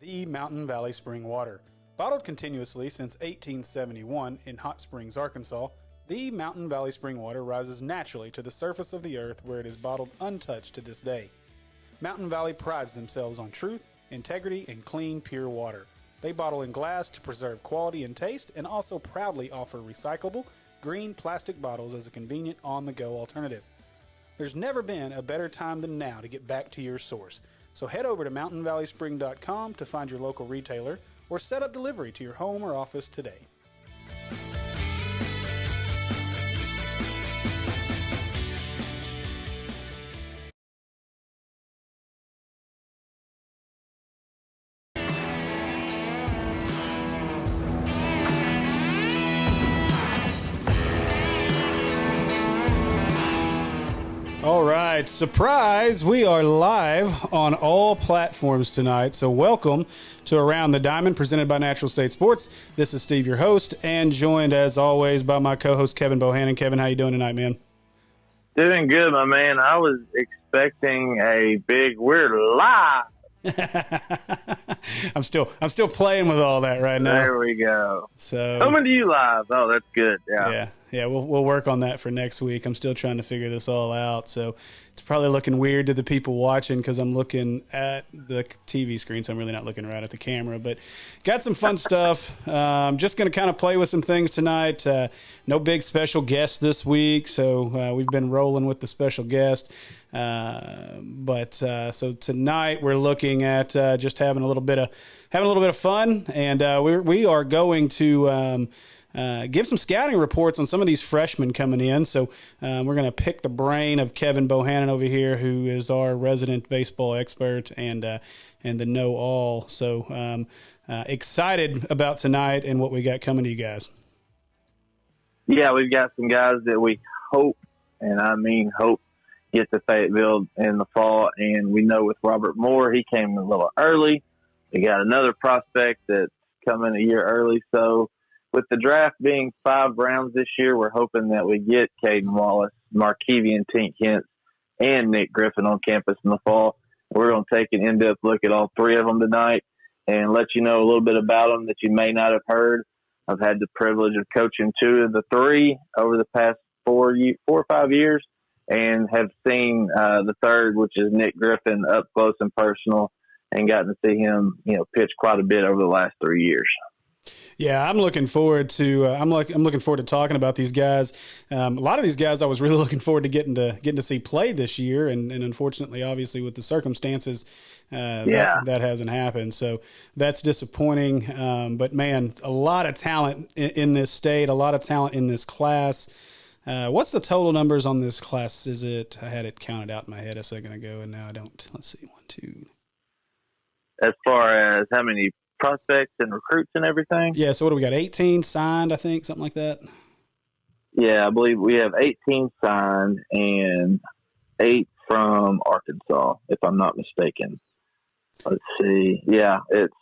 The Mountain Valley Spring Water. Bottled continuously since 1871 in Hot Springs, Arkansas, the Mountain Valley Spring Water rises naturally to the surface of the earth where it is bottled untouched to this day. Mountain Valley prides themselves on truth, integrity, and clean, pure water. They bottle in glass to preserve quality and taste and also proudly offer recyclable, green plastic bottles as a convenient on-the-go alternative. There's never been a better time than now to get back to your source. So head over to mountainvalleyspring.com to find your local retailer or set up delivery to your home or office today. All right, surprise, we are live on all platforms tonight. So welcome to Around the Diamond, presented by Natural State Sports. This is Steve, your host, and joined as always by my co-host Kevin Bohannon. Kevin, how you doing tonight, man? Doing good, my man. I was expecting a big we're live. I'm still playing with all that right now. There we go. So coming to you live. Oh, that's good. Yeah. We'll work on that for next week. I'm still trying to figure this all out. So it's probably looking weird to the people watching because I'm looking at the TV screen, so I'm really not looking right at the camera. But got some fun stuff. Just going to kind of play with some things tonight. No big special guest this week, so we've been rolling with the special guest. So tonight we're looking at just having a little bit of fun, and we are going to give some scouting reports on some of these freshmen coming in. So we're going to pick the brain of Kevin Bohannon over here, who is our resident baseball expert and the know-all. So excited about tonight and what we got coming to you guys. Yeah, we've got some guys that we hope, and I mean hope, get to Fayetteville in the fall. And we know with Robert Moore, he came a little early. We got another prospect that's coming a year early. So with the draft being 5 rounds this year, we're hoping that we get Caden Wallace, Markevian Tink-Hintz, and Nick Griffin on campus in the fall. We're going to take an in-depth look at all 3 of them tonight and let you know a little bit about them that you may not have heard. I've had the privilege of coaching 2 of the 3 over the past 4 or 5 years, and have seen the third, which is Nick Griffin, up close and personal, and gotten to see him, pitch quite a bit over the last 3 years. Yeah, I'm looking forward to I'm looking forward to talking about these guys. A lot of these guys I was really looking forward to getting to see play this year, and unfortunately, obviously, with the circumstances, that hasn't happened. So that's disappointing. But man, a lot of talent in this state, a lot of talent in this class. What's the total numbers on this class? I had it counted out in my head a second ago, and now I don't. Let's see, 1, 2. As far as how many prospects and recruits and everything? Yeah, so what do we got? 18 signed, I think, something like that? Yeah, I believe we have 18 signed and 8 from Arkansas, if I'm not mistaken. Let's see. Yeah, it's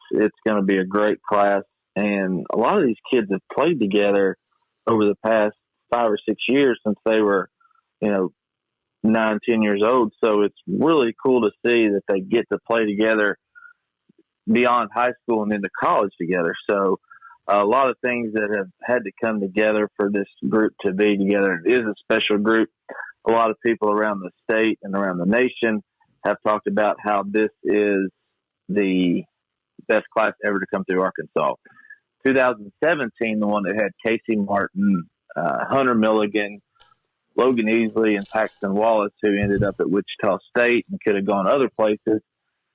going to be a great class, and a lot of these kids have played together over the past 5 or 6 years since they were, 9, 10 years old. So it's really cool to see that they get to play together beyond high school and into college together. So a lot of things that have had to come together for this group to be together. It is a special group. A lot of people around the state and around the nation have talked about how this is the best class ever to come through Arkansas. 2017, the one that had Casey Martin, Hunter Milligan, Logan Easley, and Paxton Wallace, who ended up at Wichita State and could have gone other places.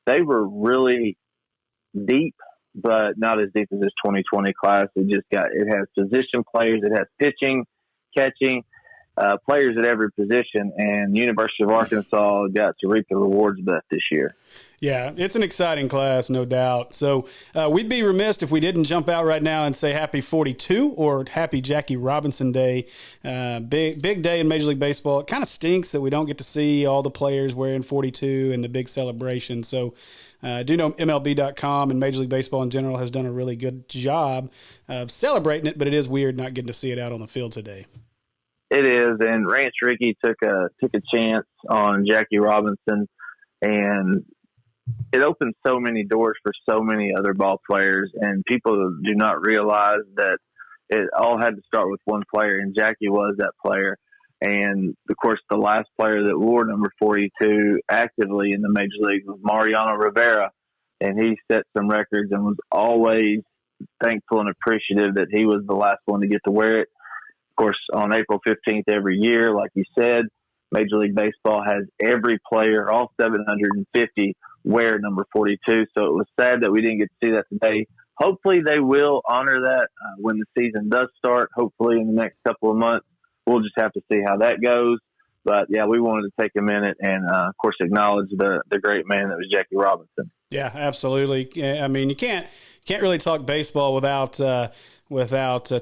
They were really deep, but not as deep as this 2020 class. It has position players, it has pitching, catching, players at every position, and the University of Arkansas got to reap the rewards of that this year. Yeah, it's an exciting class, no doubt. So we'd be remiss if we didn't jump out right now and say happy 42 or happy Jackie Robinson Day. Big day in Major League Baseball. It kind of stinks that we don't get to see all the players wearing 42 and the big celebration. So I do know MLB.com and Major League Baseball in general has done a really good job of celebrating it, but it is weird not getting to see it out on the field today. It is, and Ranch Rickey took a chance on Jackie Robinson, and it opens so many doors for so many other ball players, and people do not realize that it all had to start with one player, and Jackie was that player. And of course, the last player that wore number 42 actively in the major leagues was Mariano Rivera, and he set some records and was always thankful and appreciative that he was the last one to get to wear it. Of course, on April 15th every year, like you said, Major League Baseball has every player, all 750, wear number 42. So it was sad that we didn't get to see that today. Hopefully they will honor that when the season does start, hopefully in the next couple of months. We'll just have to see how that goes. But, yeah, we wanted to take a minute and, of course, acknowledge the great man that was Jackie Robinson. Yeah, absolutely. I mean, you can't really talk baseball without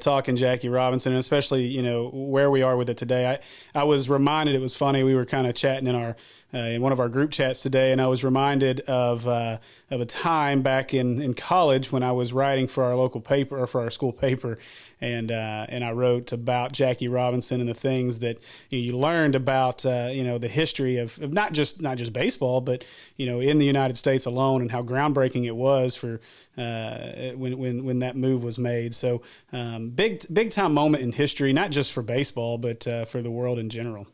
talking Jackie Robinson, and especially, where we are with it today. I was reminded, it was funny, we were kind of chatting in one of our group chats today, and I was reminded of a time back in college when I was writing for our local paper, or for our school paper, and I wrote about Jackie Robinson and the things that you learned about the history of not just baseball, but in the United States alone, and how groundbreaking it was for when that move was made. So big time moment in history, not just for baseball, but for the world in general.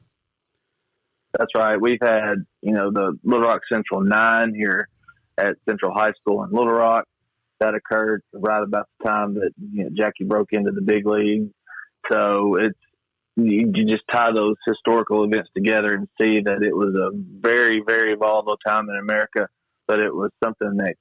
That's right. We've had, the Little Rock Central 9 here at Central High School in Little Rock. That occurred right about the time that Jackie broke into the big league. So you just tie those historical events together and see that it was a very, very volatile time in America, but it was something that,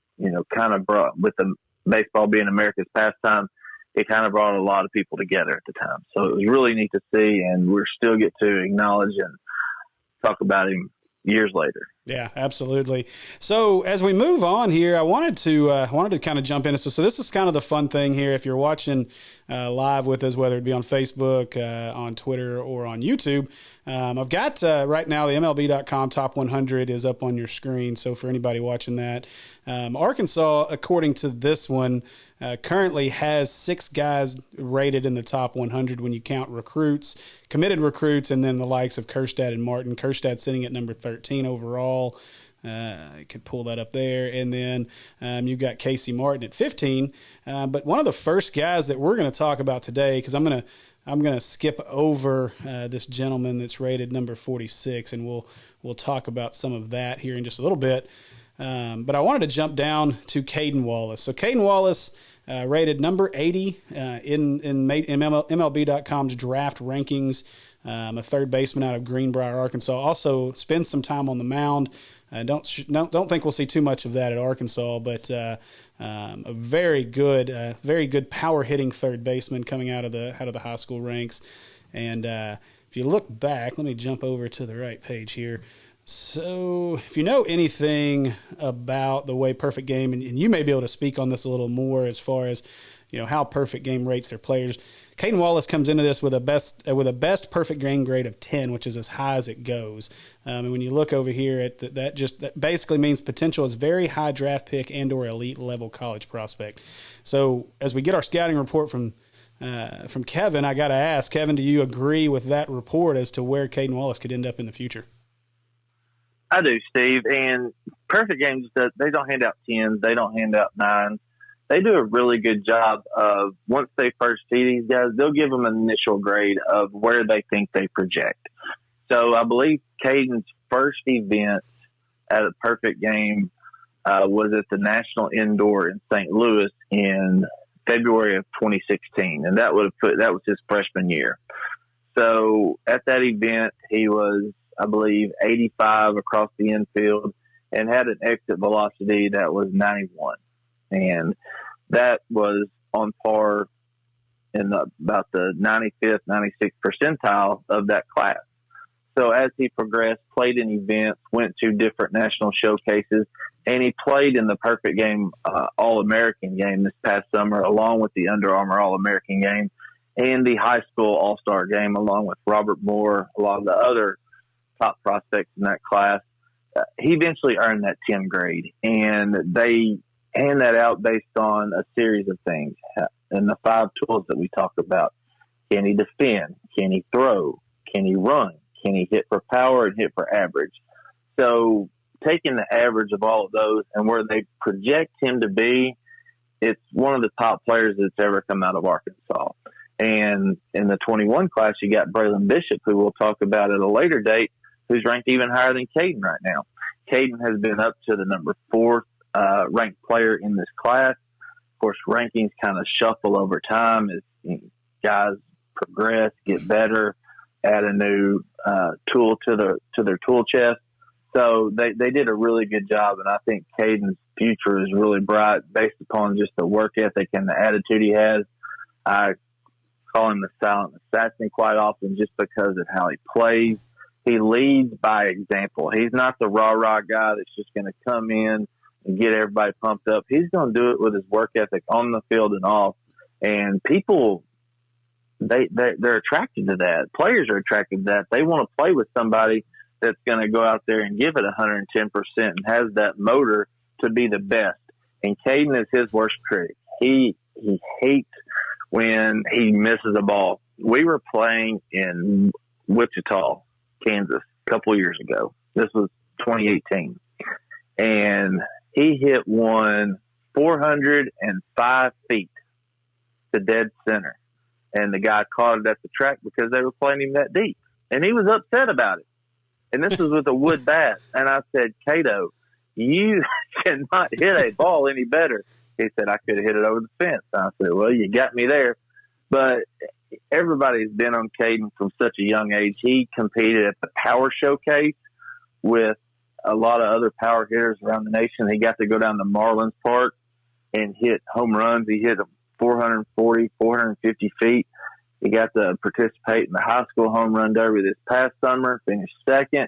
kind of brought, with the baseball being America's pastime, it kind of brought a lot of people together at the time. So it was really neat to see, and we're still get to acknowledge and talk about him years later. Yeah, absolutely. So as we move on here, I wanted to kind of jump in. So this is kind of the fun thing here. If you're watching live with us, whether it be on Facebook, on Twitter, or on YouTube, I've got right now the MLB.com Top 100 is up on your screen. So for anybody watching that, Arkansas, according to this one, currently has 6 guys rated in the top 100 when you count recruits, committed recruits, and then the likes of Kjerstad and Martin. Kjerstad sitting at number 13 overall. You could pull that up there. And then you've got Casey Martin at 15. But one of the first guys that we're going to talk about today, because I'm going to skip over this gentleman that's rated number 46, and we'll talk about some of that here in just a little bit. But I wanted to jump down to Caden Wallace. So Caden Wallace rated number 80 in MLB.com's draft rankings. A third baseman out of Greenbrier, Arkansas. Also spends some time on the mound. Don't think we'll see too much of that at Arkansas, but a very good power hitting third baseman coming out of the high school ranks. And if you look back, let me jump over to the right page here. So if you know anything about the way Perfect Game, and you may be able to speak on this a little more as far as how Perfect Game rates their players. Caden Wallace comes into this with a best Perfect Game grade of 10, which is as high as it goes. And when you look over here at that basically means potential is very high draft pick and or elite level college prospect. So as we get our scouting report from Kevin, I got to ask, Kevin, do you agree with that report as to where Caden Wallace could end up in the future? I do, Steve. And Perfect Games, they don't hand out 10s. They don't hand out 9s. They do a really good job of, once they first see these guys, they'll give them an initial grade of where they think they project. So I believe Caden's first event at a Perfect Game was at the National Indoor in St. Louis in February of 2016. And that was his freshman year. So at that event, he was, I believe, 85 across the infield and had an exit velocity that was 91. And that was on par in about the 95th, 96th percentile of that class. So as he progressed, played in events, went to different national showcases, and he played in the Perfect Game All-American game this past summer, along with the Under Armour All-American game and the high school All-Star game, along with Robert Moore, a lot of the other top prospects in that class. He eventually earned that 10 grade, and they hand that out based on a series of things. And the 5 tools that we talked about: can he defend? Can he throw? Can he run? Can he hit for power and hit for average? So taking the average of all of those and where they project him to be, it's one of the top players that's ever come out of Arkansas. And in the 21 class, you got Braylon Bishop, who we'll talk about at a later date, who's ranked even higher than Caden right now. Caden has been up to the number 4 ranked player in this class. Of course, rankings kind of shuffle over time as guys progress, get better, add a new tool to their tool chest. So they did a really good job, and I think Caden's future is really bright based upon just the work ethic and the attitude he has. I call him the silent assassin quite often just because of how he plays. He leads by example. He's not the rah-rah guy that's just going to come in and get everybody pumped up. He's going to do it with his work ethic on the field and off. And people, they're attracted to that. Players are attracted to that. They want to play with somebody that's going to go out there and give it 110% and has that motor to be the best. And Caden is his worst critic. He hates when he misses a ball. We were playing in Wichita, Kansas, a couple years ago. This was 2018. And he hit one 405 feet to dead center. And the guy caught it at the track because they were playing him that deep. And he was upset about it. And this was with a wood bat. And I said, Cato, you cannot hit a ball any better. He said, I could have hit it over the fence. I said, well, you got me there. But everybody's been on Caden from such a young age. He competed at the Power Showcase with a lot of other power hitters around the nation. He got to go down to Marlins Park and hit home runs. He hit 440, 450 feet. He got to participate in the high school home run derby this past summer, finished second.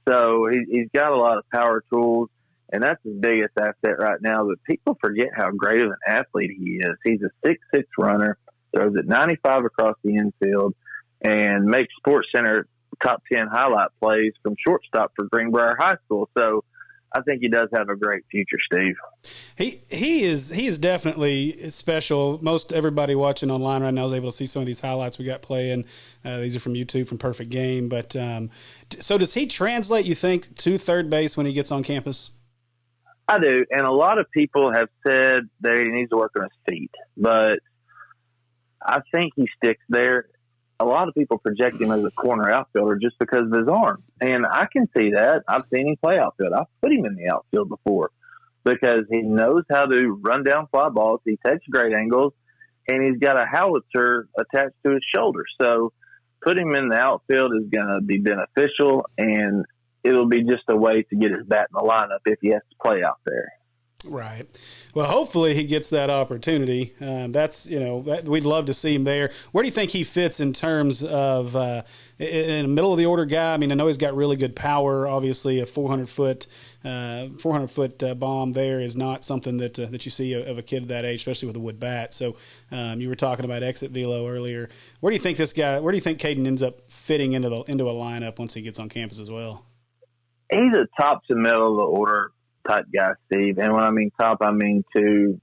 So he's got a lot of power tools, and that's his biggest asset right now. But people forget how great of an athlete he is. He's a 6'6" runner, throws at 95 across the infield, and makes SportsCenter top 10 highlight plays from shortstop for Greenbrier High School. So I think he does have a great future, Steve. He is definitely special. Most everybody watching online right now is able to see some of these highlights we got playing. These are from YouTube, from Perfect Game. But so does he translate, you think, to third base when he gets on campus? I do, and a lot of people have said that he needs to work on his feet, but I think he sticks there. A lot of people project him as a corner outfielder just because of his arm. And I can see that. I've seen him play outfield. I've put him in the outfield before because he knows how to run down fly balls. He takes great angles, and he's got a howitzer attached to his shoulder. So put him in the outfield is going to be beneficial, and it'll be just a way to get his bat in the lineup if he has to play out there. Right. Well, hopefully he gets that opportunity. We'd love to see him there. Where do you think he fits in terms of in the middle of the order guy? I mean, I know he's got really good power. Obviously, a 400-foot bomb there is not something that you see of a kid that age, especially with a wood bat. So you were talking about exit velo earlier. Where do you think Caden ends up fitting into a lineup once he gets on campus as well? He's a top to middle of the order type guy, Steve. And when I mean top, I mean two.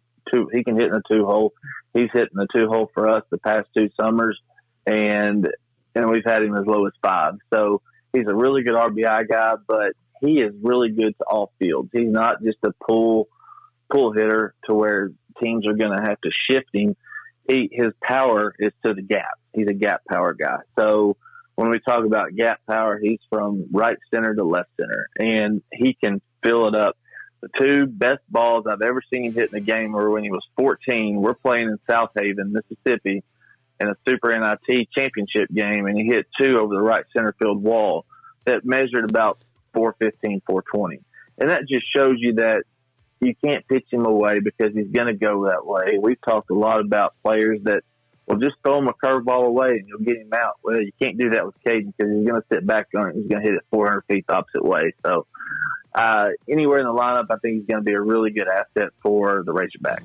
He can hit in the 2-hole. He's hitting the 2-hole for us the past 2 summers, and we've had him as low as 5. So he's a really good RBI guy, but he is really good to all fields. He's not just a pull hitter to where teams are going to have to shift him. His power is to the gap. He's a gap power guy. So when we talk about gap power, he's from right center to left center, and he can fill it up. The 2 best balls I've ever seen him hit in a game were when he was 14. We're playing in South Haven, Mississippi, in a Super NIT championship game, and he hit 2 over the right center field wall that measured about 415, 420. And that just shows you that you can't pitch him away because he's going to go that way. We've talked a lot about players that will just throw him a curveball away and you'll get him out. Well, you can't do that with Caden because he's going to sit back on it. He's going to hit it 400 feet the opposite way. So anywhere in the lineup, I think he's going to be a really good asset for the Razorbacks.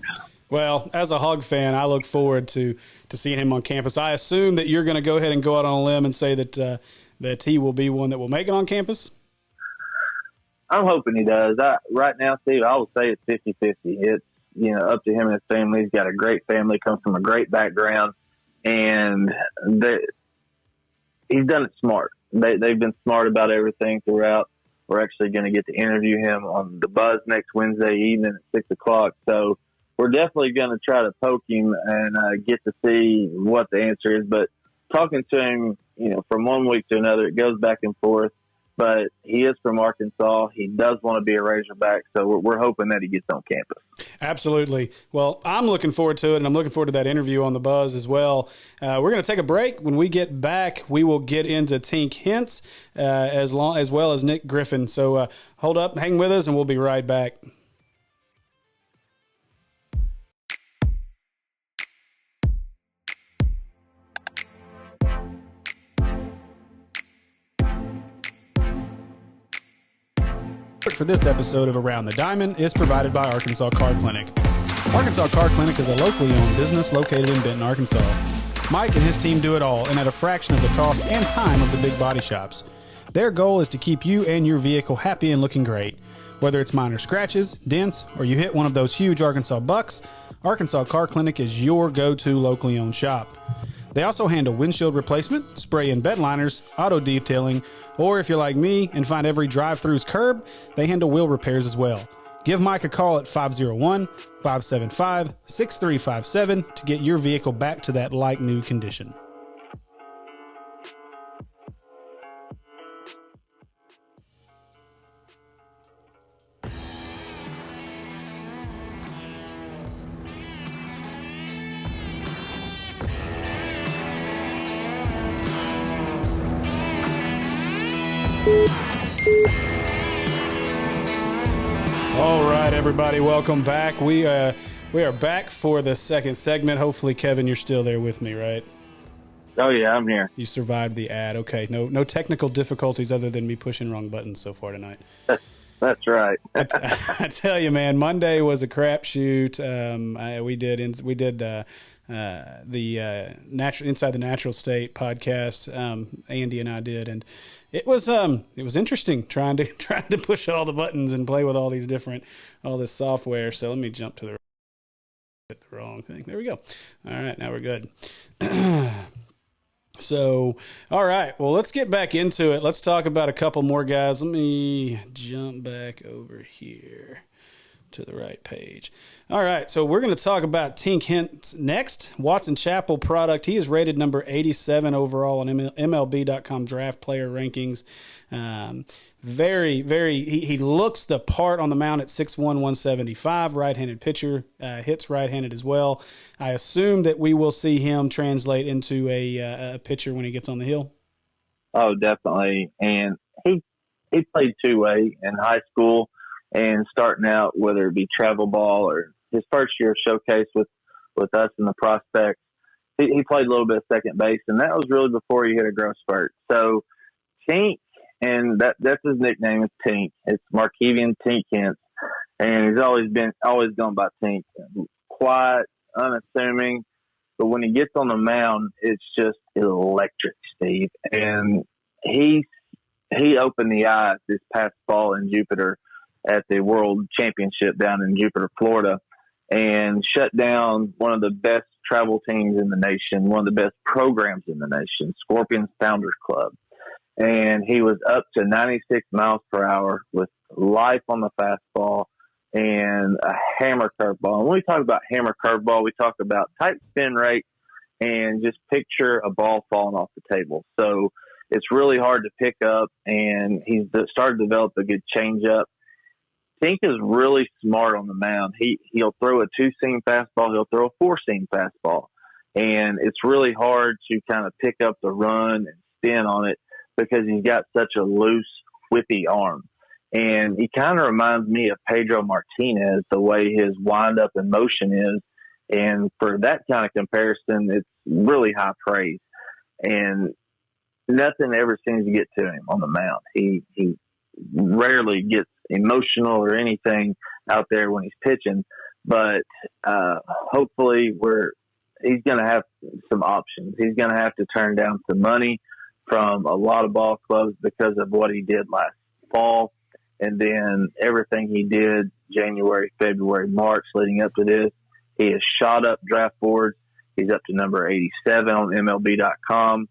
Well, as a Hog fan, I look forward to seeing him on campus. I assume that you're going to go ahead and go out on a limb and say that he will be one that will make it on campus? I'm hoping he does. Right now, Steve, I would say it's 50-50. It's up to him and his family. He's got a great family, comes from a great background, and he's done it smart. They've been smart about everything throughout. We're actually going to get to interview him on the Buzz next Wednesday evening at 6:00. So we're definitely going to try to poke him and get to see what the answer is. But talking to him, from one week to another, it goes back and forth. But he is from Arkansas. He does want to be a Razorback, so we're hoping that he gets on campus. Absolutely. Well, I'm looking forward to it, and I'm looking forward to that interview on the Buzz as well. We're going to take a break. When we get back, we will get into Tink Hence as well as Nick Griffin. So hold up, hang with us, and we'll be right back. For this episode of Around the Diamond is provided by Arkansas Car Clinic. Arkansas Car Clinic is a locally owned business located in Benton, Arkansas. Mike and his team do it all and at a fraction of the cost and time of the big body shops. Their goal is to keep you and your vehicle happy and looking great. Whether it's minor scratches, dents, or you hit one of those huge Arkansas bucks, Arkansas Car Clinic is your go-to locally owned shop. They also handle windshield replacement, spray and bed liners, auto detailing, or if you're like me and find every drive-thru's curb, they handle wheel repairs as well. Give Mike a call at 501-575-6357 to get your vehicle back to that like-new condition. All right, everybody, welcome back. We are back for the second segment. Hopefully, Kevin, you're still there with me, right? Oh yeah, I'm here. You survived the ad. Okay, no technical difficulties other than me pushing wrong buttons so far tonight. That's right. I tell you, man, Monday was a crapshoot. We did the Inside the Natural State podcast. Andy and I did, and it was interesting trying to push all the buttons and play with all this software. So let me jump to the wrong thing. There we go. All right, now we're good. So, all right, well, let's get back into it. Let's talk about a couple more guys. Let me jump back over here to the right page. All right, so we're going to talk about Tink Hence next. Watson Chapel product. He is rated number 87 overall on MLB.com draft player rankings. He looks the part on the mound at 6'1", 175, right-handed pitcher, hits right-handed as well. I assume that we will see him translate into a pitcher when he gets on the hill. Oh, definitely. And he played two-way in high school and starting out, whether it be travel ball or his first year showcase with us in the prospects. He played a little bit of second base, and that was really before he hit a growth spurt. So Tink, and that's his nickname is Tink. It's Markevian Tink Hence, and he's always gone by Tink. Quiet, unassuming, but when he gets on the mound, it's just electric, Steve. And he opened the eyes this past fall in Jupiter at the World Championship down in Jupiter, Florida, and shut down one of the best travel teams in the nation, one of the best programs in the nation, Scorpions Founders Club. And he was up to 96 miles per hour with life on the fastball and a hammer curveball. And when we talk about hammer curveball, we talk about tight spin rate and just picture a ball falling off the table. So it's really hard to pick up, and he's started to develop a good changeup. Tink is really smart on the mound. He'll throw a two-seam fastball. He'll throw a four-seam fastball. And it's really hard to kind of pick up the run and spin on it because he's got such a loose, whippy arm. And he kind of reminds me of Pedro Martinez, the way his wind-up and motion is. And for that kind of comparison, it's really high praise. And nothing ever seems to get to him on the mound. He rarely gets emotional or anything out there when he's pitching, but hopefully he's going to have some options. He's going to have to turn down some money from a lot of ball clubs because of what he did last fall, and then everything he did January, February, March leading up to this. He has shot up draft boards. He's up to number 87 on MLB.com.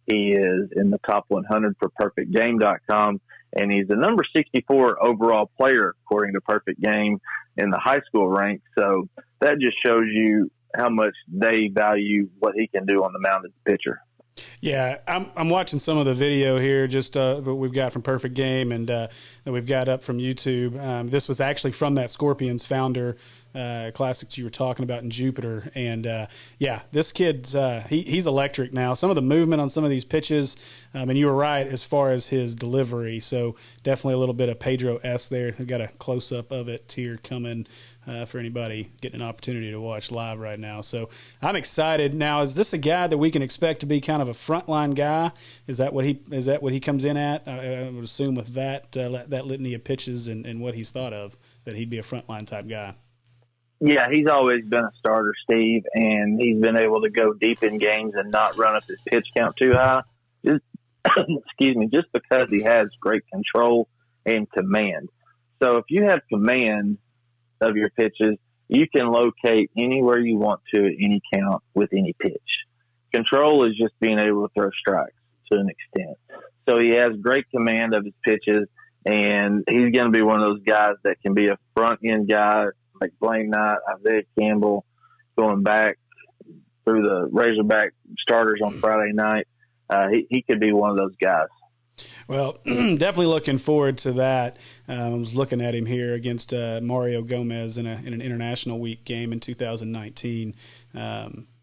He is in the top 100 for PerfectGame.com. and he's the number 64 overall player according to Perfect Game in the high school ranks. So that just shows you how much they value what he can do on the mound as a pitcher. Yeah, I'm watching some of the video here, just what we've got from Perfect Game and that we've got up from YouTube. This was actually from that Scorpions founder classics you were talking about in Jupiter. And, yeah, this kid's he's electric now. Some of the movement on some of these pitches, and you were right as far as his delivery. So definitely a little bit of Pedro S there. We've got a close-up of it here coming for anybody getting an opportunity to watch live right now. So I'm excited. Now, is this a guy that we can expect to be kind of a frontline guy? Is that what he comes in at? I would assume with that litany of pitches and what he's thought of, that he'd be a frontline type guy. Yeah, he's always been a starter, Steve, and he's been able to go deep in games and not run up his pitch count too high. Just, just because he has great control and command. So if you have command of your pitches, you can locate anywhere you want to at any count with any pitch. Control is just being able to throw strikes to an extent. So he has great command of his pitches, and he's going to be one of those guys that can be a front end guy like Blaine Knight, Isaiah Campbell, going back through the Razorback starters on Friday night. He could be one of those guys. Well, definitely looking forward to that. I was looking at him here against Mario Gomez in an International Week game in 2019.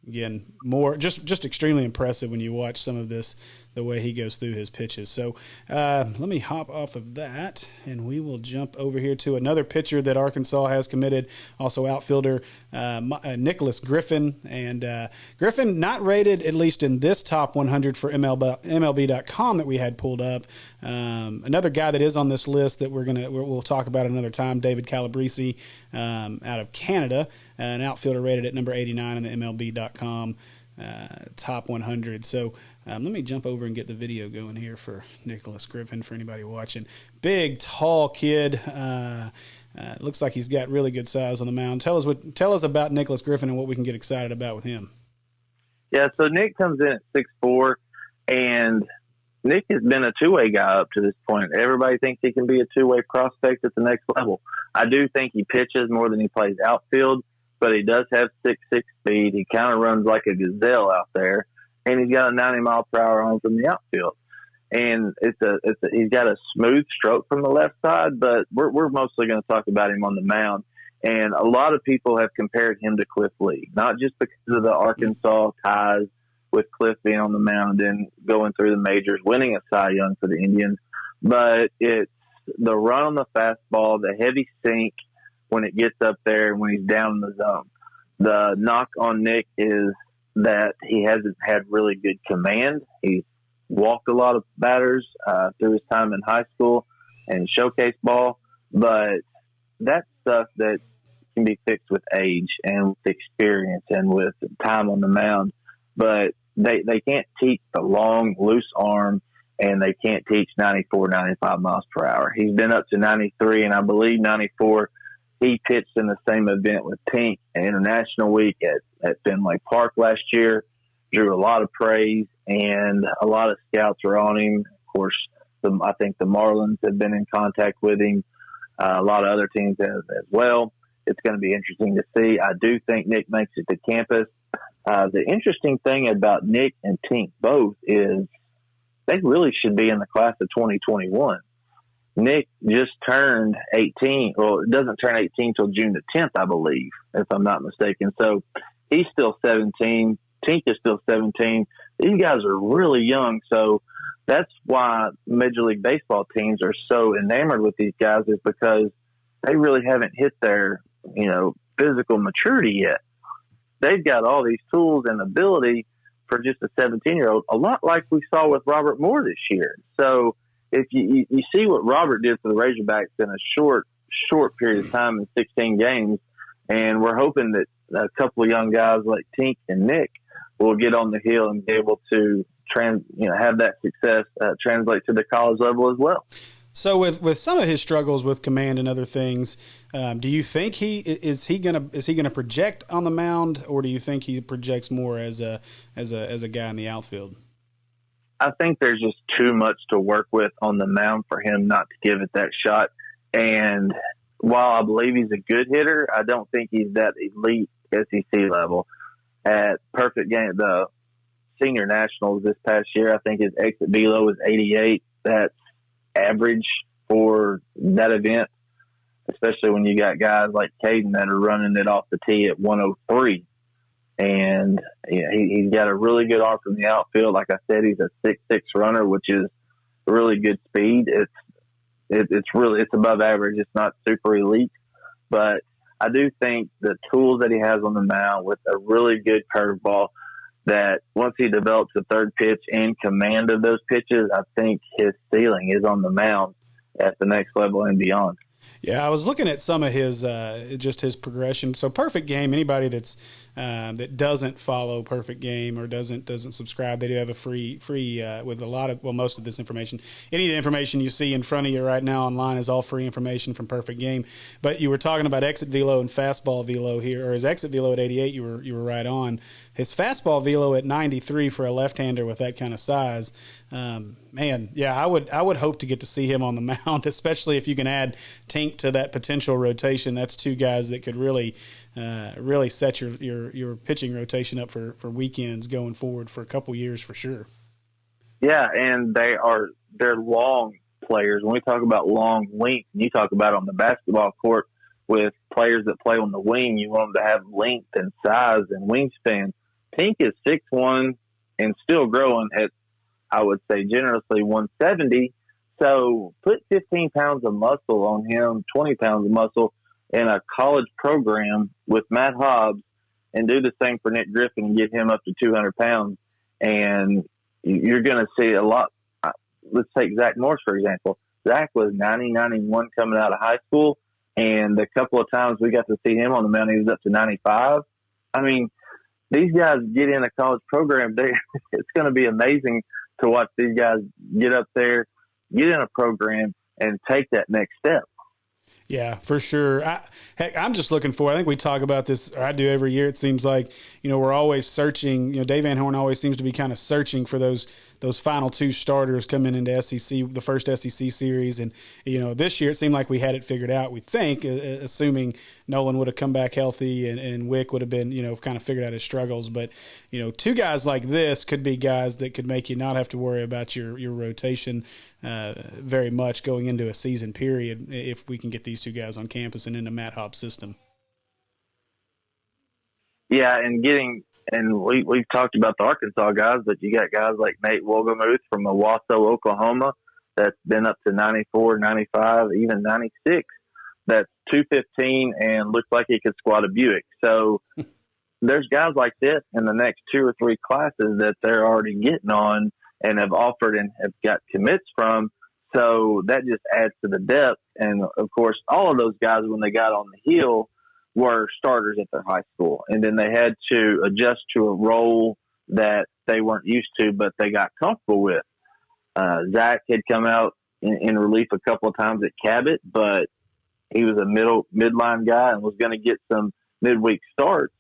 Again, more just extremely impressive when you watch some of this, the way he goes through his pitches. So let me hop off of that, and we will jump over here to another pitcher that Arkansas has committed, also outfielder Nicholas Griffin. And Griffin not rated, at least in this top 100 for MLB.com that we had pulled up. Another guy that is on this list that we'll talk about another time, David Calabrese out of Canada, an outfielder rated at number 89 in the MLB.com top 100. So let me jump over and get the video going here for Nicholas Griffin for anybody watching. Big, tall kid. Looks like he's got really good size on the mound. Tell us about Nicholas Griffin and what we can get excited about with him. Yeah, so Nick comes in at 6'4", and Nick has been a two-way guy up to this point. Everybody thinks he can be a two-way prospect at the next level. I do think he pitches more than he plays outfield, but he does have 6'6" speed. He kind of runs like a gazelle out there, and he's got a 90-mile-per-hour arm from the outfield. And he's got a smooth stroke from the left side, but we're mostly going to talk about him on the mound. And a lot of people have compared him to Cliff Lee, not just because of the Arkansas ties with Cliff being on the mound and going through the majors, winning a Cy Young for the Indians, but it's the run on the fastball, the heavy sink when it gets up there and when he's down in the zone. The knock on Nick is that he hasn't had really good command. He's walked a lot of batters through his time in high school and showcase ball, but that's stuff that can be fixed with age and with experience and with time on the mound. But they can't teach the long, loose arm, and they can't teach 94, 95 miles per hour. He's been up to 93, and I believe 94. He pitched in the same event with Tink International Week at Fenway Park last year, drew a lot of praise, and a lot of scouts are on him. Of course, I think the Marlins have been in contact with him. A lot of other teams have as well. It's going to be interesting to see. I do think Nick makes it to campus. The interesting thing about Nick and Tink both is they really should be in the class of 2021. Nick just turned 18. Well, it doesn't turn 18 till June the 10th, I believe, if I'm not mistaken. So he's still 17. Tink is still 17. These guys are really young. So that's why Major League Baseball teams are so enamored with these guys, is because they really haven't hit their, physical maturity yet. They've got all these tools and ability for just a 17-year-old, a lot like we saw with Robert Moore this year. So if you see what Robert did for the Razorbacks in a short period of time in 16 games, and we're hoping that a couple of young guys like Tink and Nick will get on the hill and be able to have that success translate to the college level as well. So with some of his struggles with command and other things, do you think is he gonna project on the mound, or do you think he projects more as a guy in the outfield? I think there's just too much to work with on the mound for him not to give it that shot. And while I believe he's a good hitter, I don't think he's that elite SEC level. At Perfect Game, the Senior Nationals this past year, I think his exit velo was 88. That's average for that event, especially when you got guys like Caden that are running it off the tee at 103. And he's got a really good arm from the outfield. Like I said, he's a 6'6" runner, which is really good speed. It's above average. It's not super elite, but I do think the tools that he has on the mound with a really good curveball, that once he develops the third pitch and command of those pitches, I think his ceiling is on the mound at the next level and beyond. Yeah, I was looking at some of his just his progression. So Perfect Game, anybody that's that doesn't follow Perfect Game or doesn't subscribe, they do have a free with a lot of most of this information. Any of the information you see in front of you right now online is all free information from Perfect Game. But you were talking about exit velo and fastball velo here, or his exit velo at 88. You were right on. His fastball velo at 93 for a left-hander with that kind of size. Man, yeah, I would hope to get to see him on the mound, especially if you can add Tink to that potential rotation. That's two guys that could really set your pitching rotation up for weekends going forward for a couple years for sure. Yeah, and they're long players. When we talk about long length, you talk about on the basketball court with players that play on the wing, you want them to have length and size and wingspan. Tink is 6'1" and still growing at, I would say, generously 170. So put 15 pounds of muscle on him, 20 pounds of muscle in a college program with Matt Hobbs, and do the same for Nick Griffin and get him up to 200 pounds. And you're going to see a lot. Let's take Zach Morris, for example. Zach was 90, 91 coming out of high school, and the couple of times we got to see him on the mound, he was up to 95. I mean, these guys get in a college program, it's going to be amazing to watch these guys get up there, get in a program, and take that next step. Yeah, for sure. I'm just looking for, I think we talk about this, or I do every year. It seems like, we're always searching, Dave Van Horn always seems to be kind of searching for those final two starters coming into SEC, the first SEC series. And, this year it seemed like we had it figured out, we think, assuming Nolan would have come back healthy and Wick would have been, kind of figured out his struggles. But, two guys like this could be guys that could make you not have to worry about your rotation very much going into a season period if we can get these two guys on campus and in the Matt Hobbs system. Yeah, and we've talked about the Arkansas guys, but you got guys like Nate Wolgemuth from Owasso, Oklahoma, that's been up to 94, 95, even 96. That's 215 and looks like he could squat a Buick. So there's guys like this in the next two or three classes that they're already getting on and have offered and have got commits from. So that just adds to the depth. And, of course, all of those guys, when they got on the hill, were starters at their high school. And then they had to adjust to a role that they weren't used to, but they got comfortable with. Zach had come out in relief a couple of times at Cabot, but he was a midline guy and was going to get some midweek starts.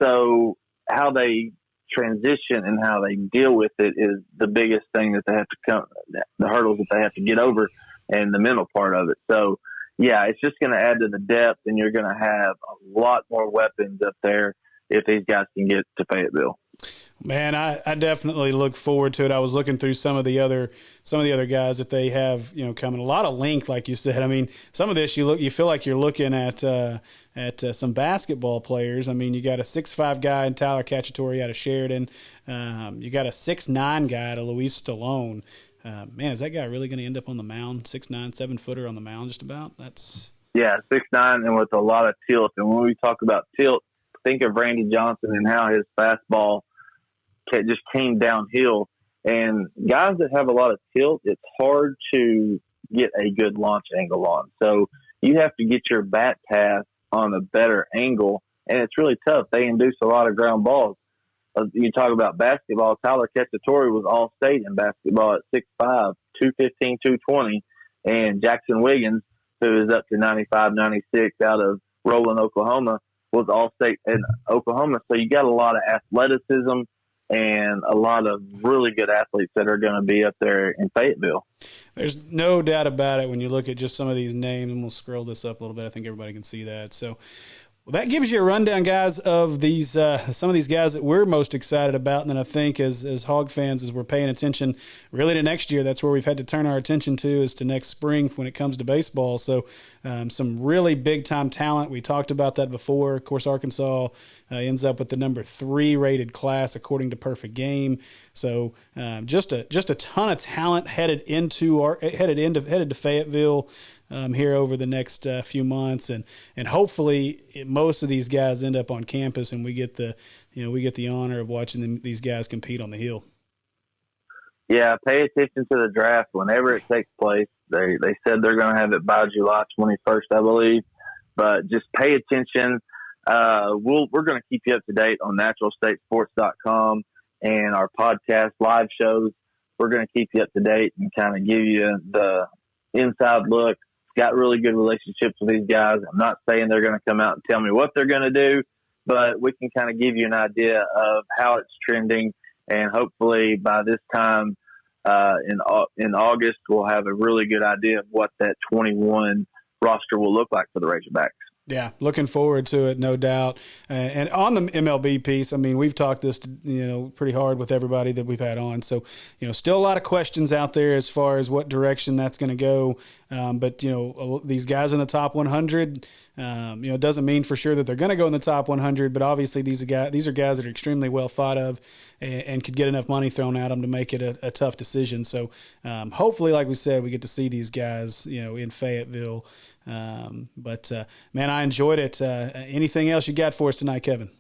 So how they transition and how they deal with it is the biggest thing that they have to the hurdles that they have to get over and the mental part of it. So, yeah, it's just going to add to the depth, and you're going to have a lot more weapons up there if these guys can get to Fayetteville. Man, I definitely look forward to it. I was looking through some of the other guys that they have, coming. A lot of length, like you said. I mean, some of this you feel like you're looking at some basketball players. I mean, you got a 6'5" guy in Tyler Cacciatore out of Sheridan. You got a 6'9" guy out of Luis Stallone. Man, is that guy really going to end up on the mound? 6'9", 7-footer on the mound, just about. Yeah, 6'9" and with a lot of tilt. And when we talk about tilt, think of Randy Johnson and how his fastball just came downhill. And guys that have a lot of tilt, it's hard to get a good launch angle on. So you have to get your bat path on a better angle, and it's really tough. They induce a lot of ground balls. You talk about basketball, Tyler Cacciatore was all-state in basketball at 6'5", 215, 220, and Jackson Wiggins, who is up to 95, 96 out of Roland, Oklahoma, was all-state in Oklahoma. So you got a lot of athleticism and a lot of really good athletes that are going to be up there in Fayetteville. There's no doubt about it when you look at just some of these names, and we'll scroll this up a little bit. I think everybody can see that. So, well, that gives you a rundown, guys, of these some of these guys that we're most excited about. And then I think as Hog fans, as we're paying attention really to next year, that's where we've had to turn our attention to, is to next spring when it comes to baseball. So some really big-time talent. We talked about that before. Of course, Arkansas ends up with the number 3 rated class according to Perfect Game. So just a ton of talent headed to Fayetteville here over the next few months, and hopefully most of these guys end up on campus, and we get the honor of watching these guys compete on the Hill. Yeah, pay attention to the draft whenever it takes place. They said they're going to have it by July 21st, I believe, but just pay attention. We're going to keep you up to date on naturalstatesports.com and our podcast live shows. We're going to keep you up to date and kind of give you the inside look. Got really good relationships with these guys. I'm not saying they're going to come out and tell me what they're going to do, but we can kind of give you an idea of how it's trending. And hopefully by this time in August, we'll have a really good idea of what that 21 roster will look like for the Razorbacks. Yeah, looking forward to it, no doubt. And on the MLB piece, I mean, we've talked this, pretty hard with everybody that we've had on. So, still a lot of questions out there as far as what direction that's going to go. But these guys in the top 100, it doesn't mean for sure that they're going to go in the top 100. But obviously, these are guys that are extremely well thought of and could get enough money thrown at them to make it a tough decision. So, hopefully, like we said, we get to see these guys, in Fayetteville. But man, I enjoyed it. Anything else you got for us tonight, Kevin?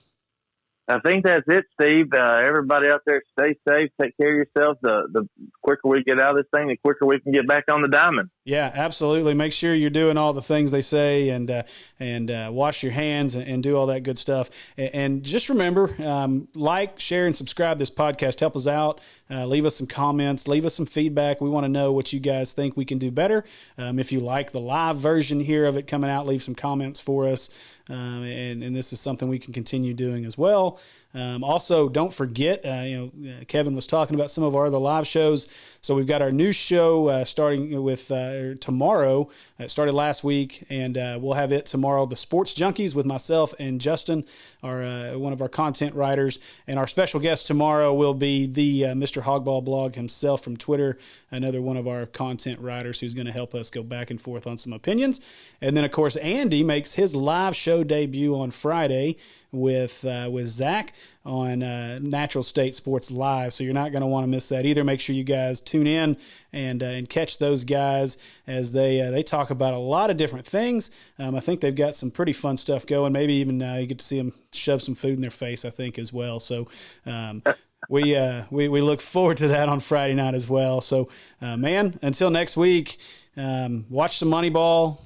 I think that's it, Steve. Everybody out there, stay safe, take care of yourself. The quicker we get out of this thing, the quicker we can get back on the diamond. Yeah, absolutely. Make sure you're doing all the things they say, and wash your hands and do all that good stuff. And just remember, like, share, and subscribe to this podcast. Help us out. Leave us some comments. Leave us some feedback. We want to know what you guys think we can do better. If you like the live version here of it coming out, leave some comments for us. And this is something we can continue doing as well. Also, don't forget, Kevin was talking about some of our other live shows. So we've got our new show starting with tomorrow. It started last week, and we'll have it tomorrow. The Sports Junkies with myself and Justin, one of our content writers. And our special guest tomorrow will be the Mr. Hogball Blog himself from Twitter, another one of our content writers who's going to help us go back and forth on some opinions. And then, of course, Andy makes his live show debut on Friday with Zach on Natural State Sports Live. So you're not going to want to miss that either. Make sure you guys tune in and catch those guys as they talk about a lot of different things. I think they've got some pretty fun stuff going. Maybe even you get to see them shove some food in their face, I think, as well. So we look forward to that on Friday night as well. So, man, until next week, watch some Moneyball,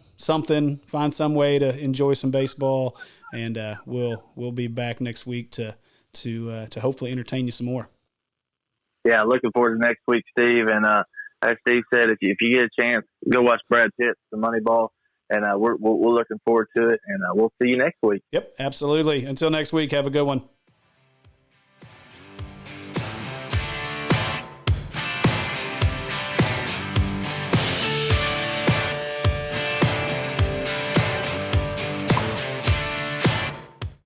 find some way to enjoy some baseball. And we'll be back next week to hopefully entertain you some more. Yeah, looking forward to next week, Steve. And as Steve said, if you get a chance, go watch Brad Pitt, the Moneyball, and we're looking forward to it. And we'll see you next week. Yep, absolutely. Until next week, have a good one.